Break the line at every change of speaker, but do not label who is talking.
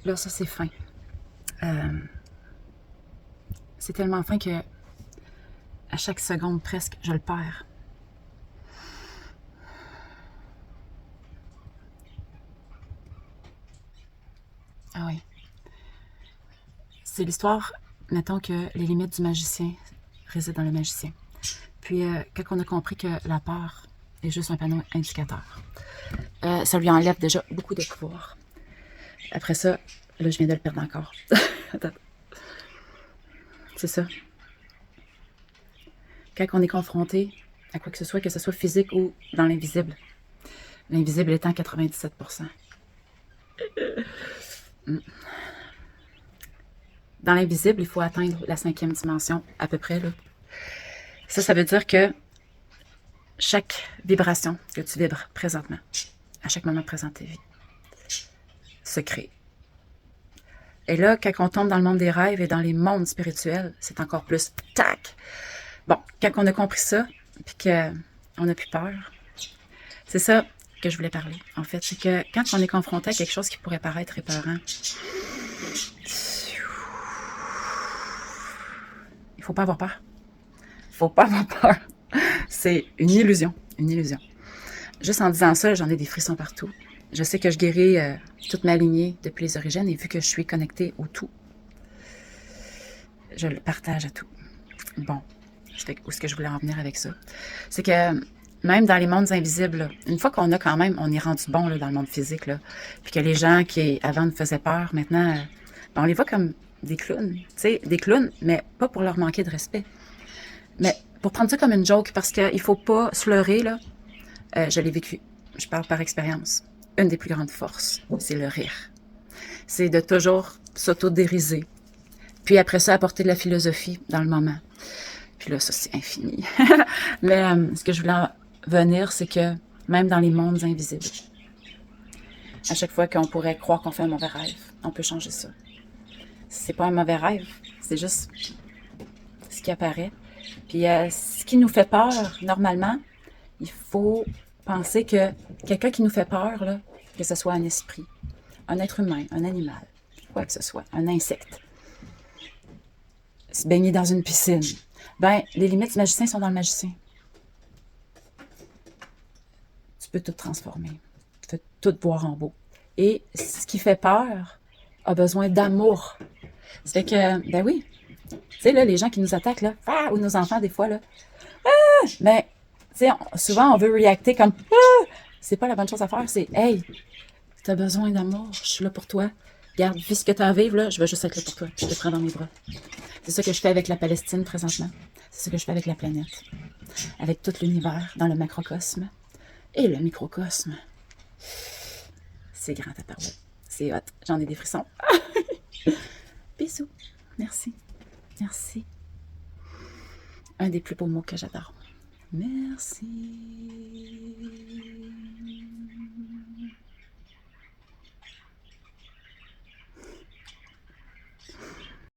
Là, ça, c'est fin. C'est tellement fin que à chaque seconde, presque, je le perds. Ah oui. C'est l'histoire, mettons que les limites du magicien résident dans le magicien. Puis, quand on a compris que la peur est juste un panneau indicateur, ça lui enlève déjà beaucoup de pouvoir. Après ça, là, je viens de le perdre encore. C'est ça. Quand on est confronté à quoi que ce soit physique ou dans l'invisible, l'invisible étant 97%. Dans l'invisible, il faut atteindre la 5e dimension, à peu près. Là. Ça veut dire que chaque vibration que tu vibres présentement, à chaque moment présent de ta vie, se crée. Et là, quand on tombe dans le monde des rêves et dans les mondes spirituels, c'est encore plus tac. Bon, quand on a compris ça, puis qu'on n'a plus peur, c'est ça que je voulais parler, en fait. C'est que quand on est confronté à quelque chose qui pourrait paraître épeurant, il faut pas avoir peur. Il faut pas avoir peur. C'est une illusion, une illusion. Juste en disant ça, j'en ai des frissons partout. Je sais que je guéris toute ma lignée depuis les origines et vu que je suis connectée au tout, je le partage à tout. Bon, où est-ce que je voulais en venir avec ça? C'est que même dans les mondes invisibles, là, une fois qu'on a quand même, on est rendu bon là, dans le monde physique, là, puis que les gens qui avant nous faisaient peur, maintenant, on les voit comme des clowns. Tu sais, des clowns, mais pas pour leur manquer de respect. Mais pour prendre ça comme une joke, parce qu'il ne faut pas se leurrer, là, je l'ai vécu. Je parle par expérience. Une des plus grandes forces, c'est le rire. C'est de toujours s'auto-dériser. Puis après ça, apporter de la philosophie dans le moment. Puis là, ça, c'est infini. Mais ce que je voulais en venir, c'est que même dans les mondes invisibles, à chaque fois qu'on pourrait croire qu'on fait un mauvais rêve, on peut changer ça. C'est pas un mauvais rêve, c'est juste ce qui apparaît. Puis ce qui nous fait peur, normalement, il faut penser que quelqu'un qui nous fait peur, là, que ce soit un esprit, un être humain, un animal, quoi que ce soit, un insecte, se baigner dans une piscine, ben, les limites du magicien sont dans le magicien. Tu peux tout transformer. Tu peux tout voir en beau. Et ce qui fait peur a besoin d'amour. Ça fait que, ben oui, tu sais, là, les gens qui nous attaquent, là, ou nos enfants, des fois, là, ben, tu sais, souvent, on veut réacter comme, c'est pas la bonne chose à faire, c'est, hey, t'as besoin d'amour, je suis là pour toi. Regarde, vis ce que t'as à vivre, là, je vais juste être là pour toi. Je te prends dans mes bras. C'est ça que je fais avec la Palestine présentement. C'est ça que je fais avec la planète. Avec tout l'univers dans le macrocosme et le microcosme. C'est grand à parler. C'est hot. J'en ai des frissons. Bisous. Merci. Merci. Un des plus beaux mots que j'adore. Merci.